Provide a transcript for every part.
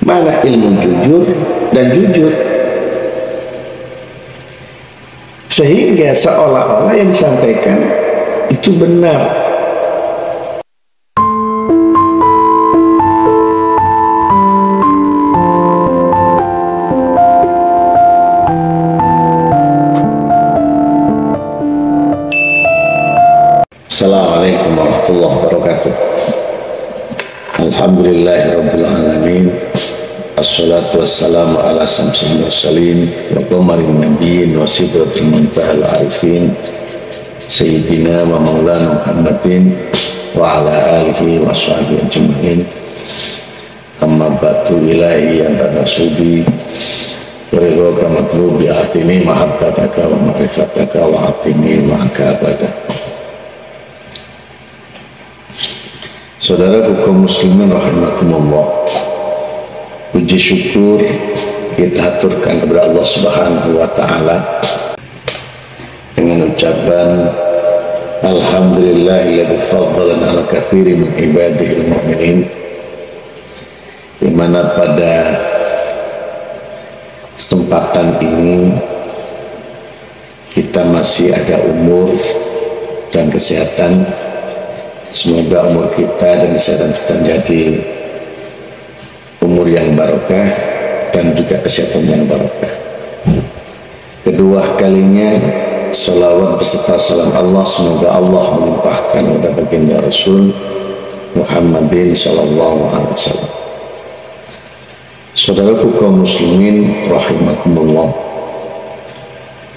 Mana ilmu jujur dan jujur? Sehingga seolah-olah yang disampaikan itu benar. Assalamualaikum warahmatullahi wabarakatuh. Alhamdulillahirabbil alamin. Assalatu wassalamu ala samsul mursalin wa qamarin nabiyyin wa sidratil muntahal arifin sayyidina wa maulana Muhammadin wa ala alihi wa sahbihi ajma'in. Amma ba'du, ilahi anta nasudi wa ridhaka matlubi atini mahabbataka wa ma'rifataka wa atini ma'aka abada. Saudara kaum muslimin rahimakumullah, puji syukur kita haturkan kepada Allah Subhanahu wa taala dengan ucapan alhamdulillahilladzi faddalana ala katsirin min ibadihil mu'minin, di mana pada kesempatan ini kita masih ada umur dan kesehatan. Semoga umur kita dan kesehatan kita menjadi umur yang barokah dan juga kesehatan yang barokah. Kedua kalinya salawat beserta salam Allah semoga Allah melimpahkan kepada baginda Rasul Muhammadin sallallahu alaihi wasallam. Saudaraku kaum muslimin rahimakumullah,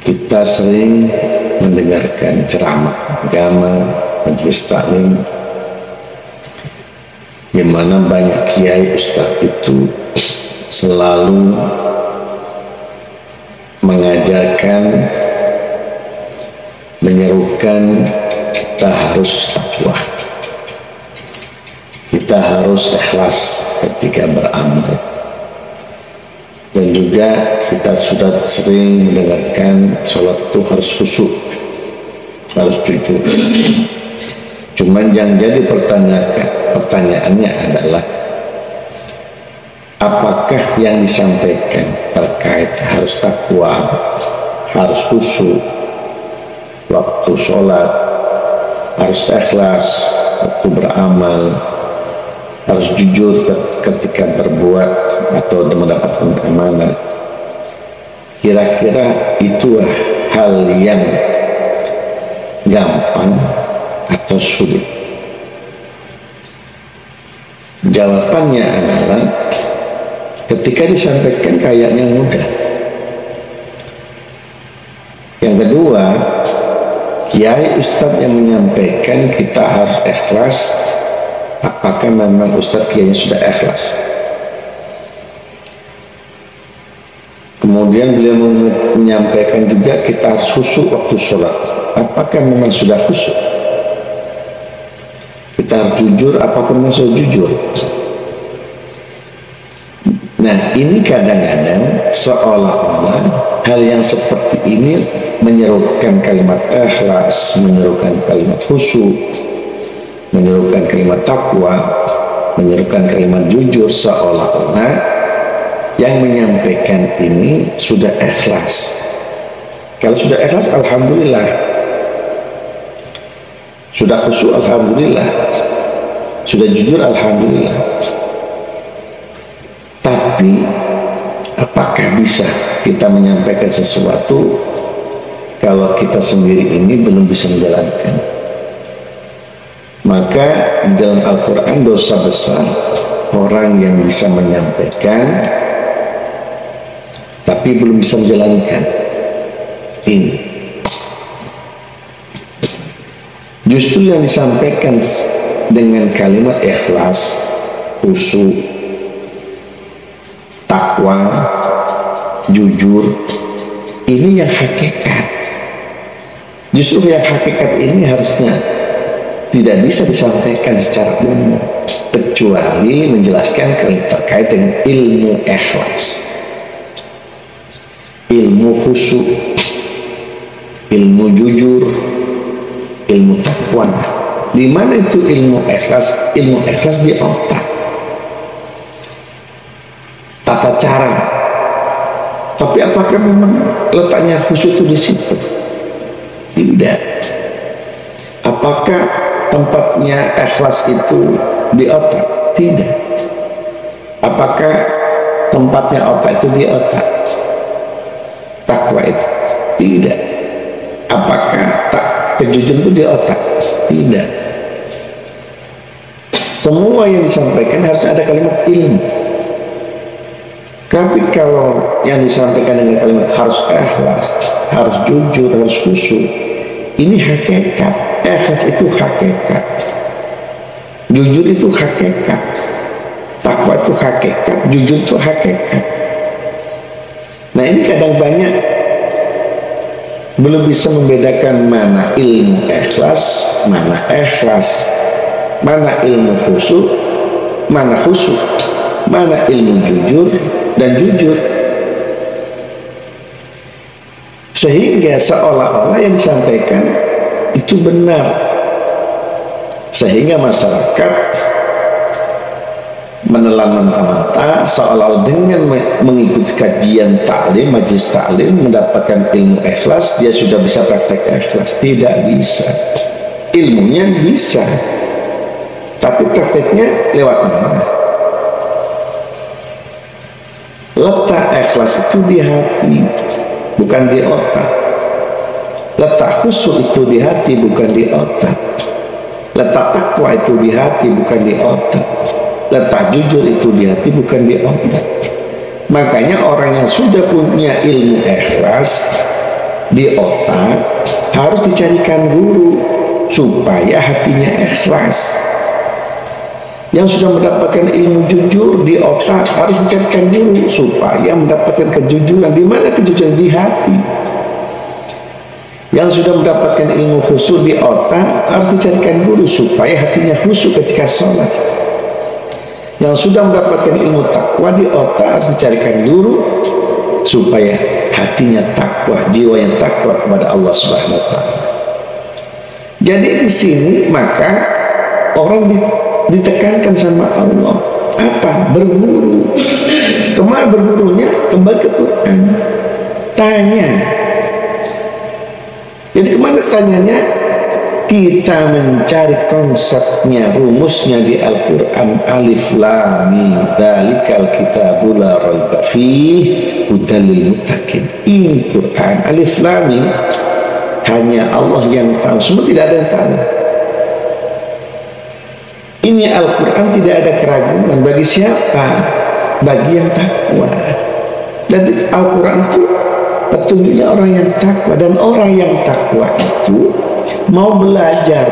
kita sering mendengarkan ceramah agama, majelis taklim, di mana banyak kiai ustadz itu selalu mengajarkan, menyerukan kita harus takwa, kita harus ikhlas ketika beramal, dan juga kita sudah sering mendengarkan sholat itu harus khusyuk, harus jujur. Cuman yang jadi pertanyaannya adalah apakah yang disampaikan terkait harus takwa, harus khusyuk waktu sholat, harus ikhlas waktu beramal, harus jujur ketika berbuat atau mendapatkan amanah, kira-kira itu hal yang gampang atau sulit? Jawabannya adalah ketika disampaikan kayaknya mudah. Yang kedua, kiai ustadz yang menyampaikan kita harus ikhlas, apakah memang ustadz kiainya sudah ikhlas? Kemudian beliau menyampaikan juga kita harus khusyuk waktu sholat, apakah memang sudah khusyuk? Kita harus jujur, apakah memang sudah jujur? Nah, ini kadang-kadang seolah-olah hal yang seperti ini menyerukan kalimat ikhlas, menyerukan kalimat khusyuk, menyerukan kalimat takwa, menyerukan kalimat jujur, seolah-olah yang menyampaikan ini sudah ikhlas. Kalau sudah ikhlas, alhamdulillah. Sudah khusyuk, alhamdulillah. Sudah jujur, alhamdulillah. Tapi apakah bisa kita menyampaikan sesuatu kalau kita sendiri ini belum bisa menjalankan? Maka di dalam Al-Quran dosa besar orang yang bisa menyampaikan tapi belum bisa menjalankan ini. Justru yang disampaikan dengan kalimat ikhlas, khusyuk, takwa, jujur, ini yang hakikat. Justru yang hakikat ini harusnya tidak bisa disampaikan secara umum, kecuali menjelaskan terkait dengan ilmu ikhlas, ilmu khusyuk, ilmu jujur, ilmu takwa. Di mana itu ilmu ikhlas? Ilmu ikhlas di otak. tata cara. Tapi apakah memang letaknya khusyuk itu di situ? Tidak. Apakah tempatnya ikhlas itu di otak? Tidak. Apakah tempatnya otak itu di otak? Takwa itu? Tidak. Apakah kejujuran itu di otak? Tidak. Semua yang disampaikan harus ada kalimat ilmu. Tapi kalau yang disampaikan dengan kalimat harus ikhlas, harus jujur, harus khusyuk, ini hakikat. Ikhlas itu hakikat, jujur itu hakikat, takwa itu hakikat, jujur itu hakikat. Nah ini kadang banyak belum bisa membedakan mana ilmu ikhlas, mana ilmu khusyuk, mana ilmu jujur dan jujur, sehingga seolah-olah yang disampaikan itu benar, sehingga masyarakat menelan mentah-mentah seolah-olah dengan mengikuti kajian taklim, majelis taklim, mendapatkan ilmu ikhlas dia sudah bisa praktek ikhlas. Tidak bisa. Ilmunya bisa, tapi prakteknya lewat mana? Letak ikhlas itu di hati, bukan di otak. Letak khusyuk itu di hati, bukan di otak. Letak takwa itu di hati, bukan di otak. Letak jujur itu di hati, bukan di otak. Makanya orang yang sudah punya ilmu ikhlas di otak harus dicarikan guru supaya hatinya ikhlas. Yang sudah mendapatkan ilmu jujur di otak harus dicarikan guru supaya mendapatkan kejujuran. Di mana kejujuran? Di hati. Yang sudah mendapatkan ilmu khusyuk di otak harus dicarikan guru supaya hatinya khusyuk ketika sholat. Yang sudah mendapatkan ilmu takwa di otak harus dicarikan guru supaya hatinya takwa, jiwanya takwa kepada Allah Subhanahu wa taala. Jadi di sini maka orang ditekankan sama Allah apa? Berguru. Kemana bergurunya? Kembali ke Quran. Tanya. Jadi kemana tanyanya? Kita mencari konsepnya, rumusnya di Al-Quran. Alif lam mim dzalikal kitabul la raiba fihi hudal lil muttaqin. Ini Quran alif lam mim hanya Allah yang tahu, semua tidak ada yang tahu. Ini Al-Quran tidak ada keraguan bagi siapa? Bagi yang takwa. Dan Al-Quran itu petunjuknya orang yang takwa, dan orang yang takwa itu mau belajar.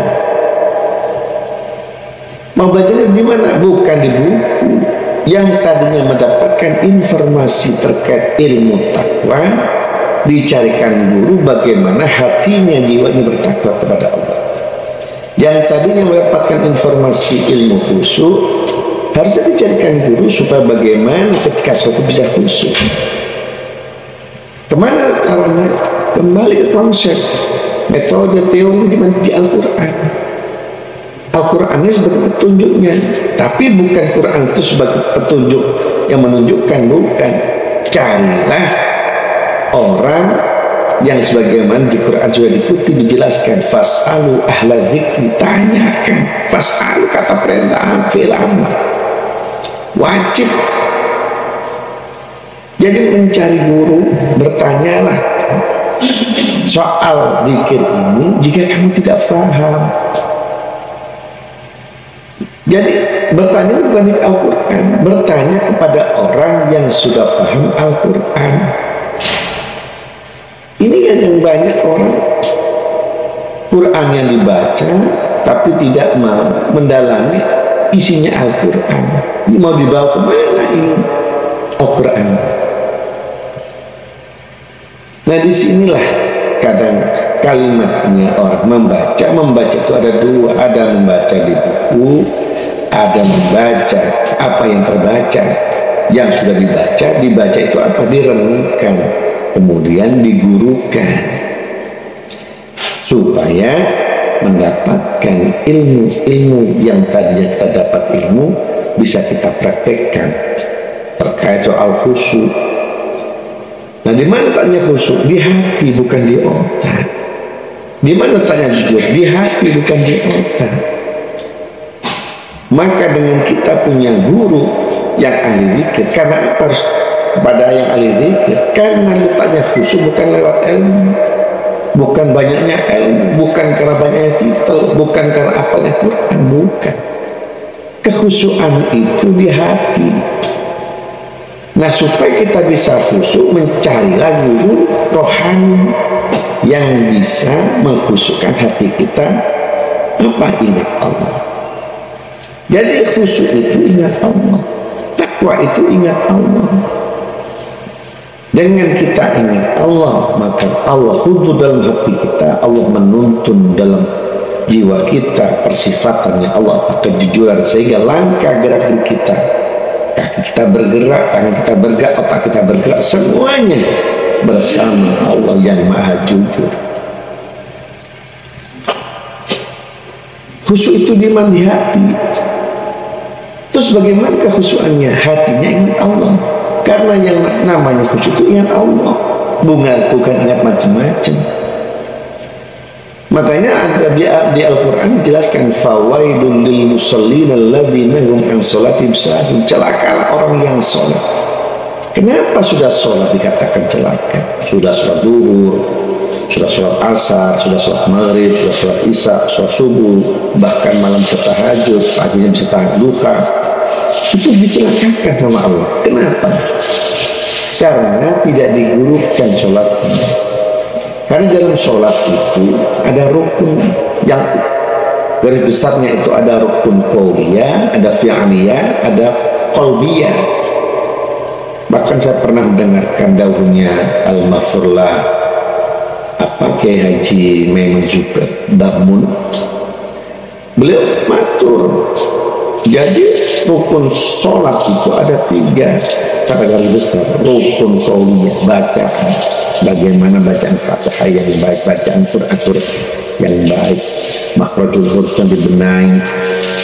Mau belajarnya di mana? Bukan di buku. Yang tadinya mendapatkan informasi terkait ilmu takwa, dicarikan guru bagaimana hatinya, jiwanya bertakwa kepada Allah. Yang tadinya mendapatkan informasi ilmu khusyuk harusnya dicarikan guru supaya bagaimana ketika suatu bisa khusyuk. Kemana caranya? Kembali ke konsep, metode, teori di Al-Quran. Al-Qurannya sebagai petunjuknya, tapi bukan Quran itu sebagai petunjuk yang menunjukkan, bukan. Carilah orang yang sebagaimana di Quran sudah dikutip, dijelaskan, fas'alu ahla dzikri, tanyakan. Fas'alu kata perintah, fi'il amr, wajib. Jadi mencari guru, bertanyalah soal zikir ini jika kamu tidak paham. Jadi bertanya bukan di Al-Quran, bertanya kepada orang yang sudah paham Al-Quran. Ini kan yang banyak orang Quran yang dibaca tapi tidak mau mendalami isinya Al-Quran. Ini mau dibawa kemana ini Al-Quran? Nah disinilah kadang kalimatnya orang membaca itu ada dua, ada membaca di buku, ada membaca apa yang terbaca. Yang sudah dibaca itu apa? Direnungkan, kemudian digurukan supaya mendapatkan ilmu yang tadinya kita dapat ilmu bisa kita praktekkan terkait terkait soal khusyuk. Nah, di mana letaknya khusyuk? Di hati, bukan di otak. Di mana letaknya jujur? Di hati, bukan di otak. Maka dengan kita punya guru yang ahli zikir, karena apa harus kepada yang ahli zikir? Karena letaknya khusyuk bukan lewat ilmu, bukan banyaknya ilmu, bukan karena banyaknya titel, bukan karena apalnya Quran, bukan. Kekhusyuan itu di hati. Nah, supaya kita bisa khusyuk, mencarilah guru rohani yang bisa mengkhusyukkan hati kita. Apa? Ingat Allah. Jadi khusyuk itu ingat Allah, takwa itu ingat Allah. Dengan kita ingat Allah, maka Allah hudur dalam hati kita, Allah menuntun dalam jiwa kita persifatannya Allah, kejujuran, sehingga langkah gerak kita, kaki kita bergerak, tangan kita bergerak, otak kita bergerak, semuanya bersama Allah yang maha jujur. Khusyuk itu di mana? Di hati. Terus bagaimana kekhusyuannya? Hatinya ingat Allah. Karena yang namanya khusyuk itu ingat Allah, bukan ingat macam-macam. Makanya ada di Al-Quran dijelaskan, fawaidul lil musallin alladzina hum an sholatihim sahun. Celakalah orang yang sholat. Kenapa sudah sholat dikatakan celaka? Sudah sholat duhur, sudah sholat asar, sudah sholat maghrib, sudah sholat isya, sholat subuh, bahkan malam tahajud, paginya bisa tahajud duha, itu dicelakakan sama Allah. Kenapa? Karena tidak digurukan sholatnya. Karena dalam sholat itu ada rukun yang garis besarnya itu ada rukun qauliyah, ada fi'liyah, ada qalbiyah. Bahkan saya pernah mendengarkan dahulunya Al-Mafurlah Kiai Haji Maimun Zubair Bamun, beliau matur. Jadi rukun sholat itu ada 3 kata garis besar. Rukun qauliyah, bacaan, bagaimana bacaan Fatihah yang baik, bacaan Quran yang baik, makhrajul hurufnya dibenahi,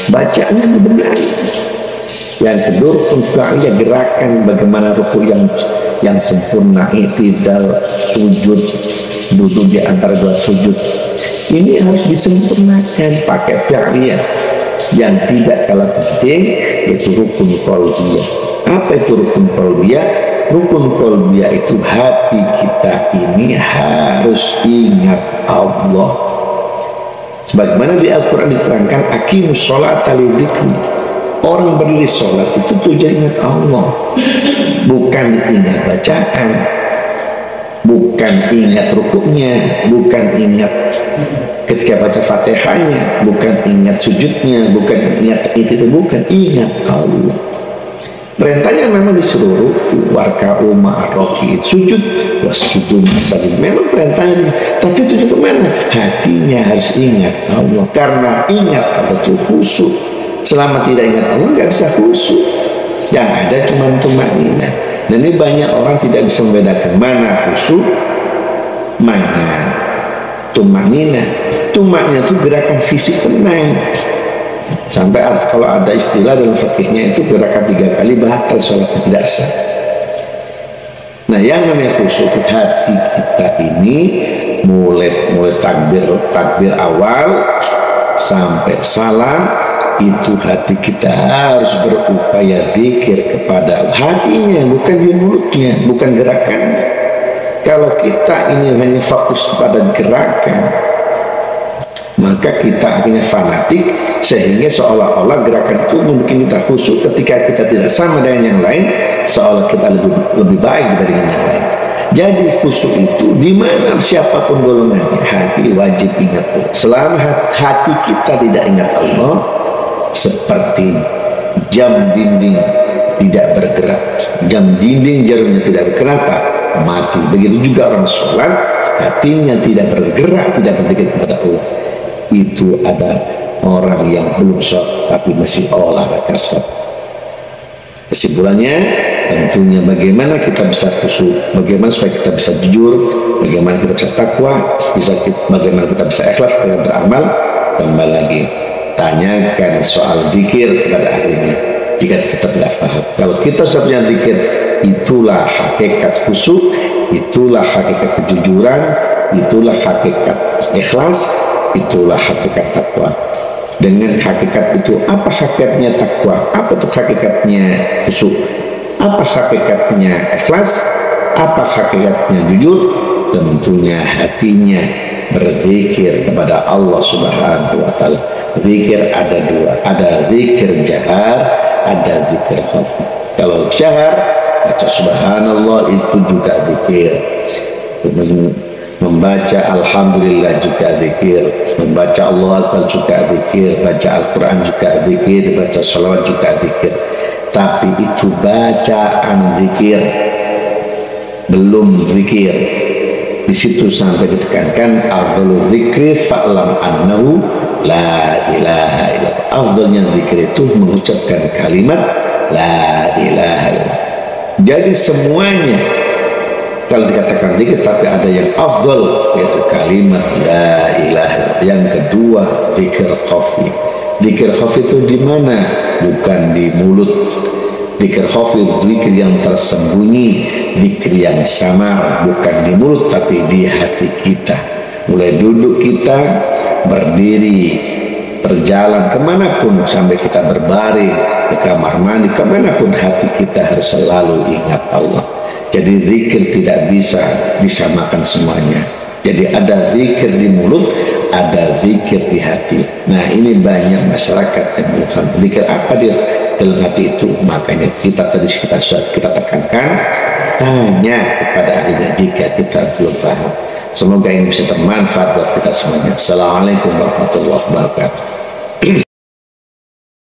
bacaannya dibenahi. Yang kedua rukun fi'liyah, gerakan bagaimana ruku yang sempurna, i'tidal, sujud, duduk di antara 2 sujud, ini harus disempurnakan pakai fi'liyah. Yang tidak kalah penting yaitu rukun qalbiyah. Apa itu rukun qalbiyah? Rukun qalbiyah itu hati kita ini harus ingat Allah. Sebagaimana di Al-Quran diterangkan, aqimus sholata lidzikri. Orang berdiri sholat itu tujuan ingat Allah, bukan ingat bacaan, bukan ingat rukuknya, bukan ingat ketika baca Fatihahnya, bukan ingat sujudnya, bukan ingat itu, bukan ingat Allah. Perintahnya memang disuruh ruku, warka'u ma'ar-raki'in, sujud wasjudu ma'as-sajidin. Memang perintahnya, tapi tujuan kemana? Hatinya harus ingat Allah. Karena ingat Allah itu khusyuk. Selama tidak ingat Allah nggak bisa khusyuk. Yang ada cuma tumakninah. Dan ini banyak orang tidak bisa membedakan mana khusyuk, mana tumakninah. Tumakninah itu gerakan fisik tenang. Sampai kalau ada istilah dalam fikihnya itu gerakan 3 kali batal sholatnya, tidak sah. Nah, yang namanya khusyuk hati kita ini mulai takbir awal sampai salam, itu hati kita harus berupaya zikir kepada Allah. Hatinya, bukan di mulutnya, bukan gerakannya. Kalau kita ini hanya fokus pada gerakan, maka kita akhirnya fanatik, sehingga seolah-olah gerakan itu membuat kita khusyuk. Ketika kita tidak sama dengan yang lain, seolah kita lebih baik dibanding yang lain. Jadi khusyuk itu di mana siapapun golongannya, hati wajib ingat Allah. Selama hati kita tidak ingat Allah, seperti jam dinding tidak bergerak, jam dinding jarumnya tidak bergerak, mati. Begitu juga orang sholat, hatinya tidak bergerak, tidak berzikir kepada Allah, itu ada orang yang belum sholat tapi masih olahraga sholat. Kesimpulannya, tentunya bagaimana kita bisa khusyuk, bagaimana supaya kita bisa jujur, bagaimana kita bisa takwa, bagaimana kita bisa ikhlas ketika beramal. Kembali lagi, tanyakan soal zikir kepada ahlinya jika kita tidak paham. Kalau kita sudah punya zikir itulah hakikat khusyuk, itulah hakikat kejujuran, itulah hakikat ikhlas, itulah hakikat takwa. Dengan hakikat itu, apa hakikatnya takwa? Apa itu hakikatnya khusyuk? Apa hakikatnya ikhlas? Apa hakikatnya jujur? Tentunya hatinya berzikir kepada Allah Subhanahu wa taala. Zikir ada dua, ada zikir jahar, ada zikir khafi. Kalau jahar baca subhanallah itu juga zikir. Membaca alhamdulillah juga zikir, membaca Allah Akbar juga zikir, baca Al-Quran juga zikir, baca sholawat juga zikir. Tapi itu bacaan zikir, belum zikir. Di situ sampai ditekankan afdalu dzikri fa'lam annahu la ilaha illallah. Afdalnya zikir itu mengucapkan kalimat la ilaha illallah. Jadi semuanya kalau dikatakan zikir, tapi ada yang afdal yaitu kalimat la ilaha illallah. Yang kedua zikir khafi. Zikir khafi itu di mana? Bukan di mulut. Zikir khafi, zikir yang tersembunyi, zikir yang samar, bukan di mulut tapi di hati kita. Mulai duduk kita, berdiri, berjalan kemanapun, sampai kita berbaring ke kamar mandi, kemanapun hati kita harus selalu ingat Allah. Jadi zikir tidak bisa disamakan semuanya. Jadi ada zikir di mulut, ada zikir di hati. Nah, ini banyak masyarakat yang belum paham zikir apa dia dalam hati itu. Makanya kita tekankan hanya kepada ahlinya jika kita belum paham. Semoga ini bisa bermanfaat buat kita semuanya. Assalamualaikum warahmatullahi wabarakatuh.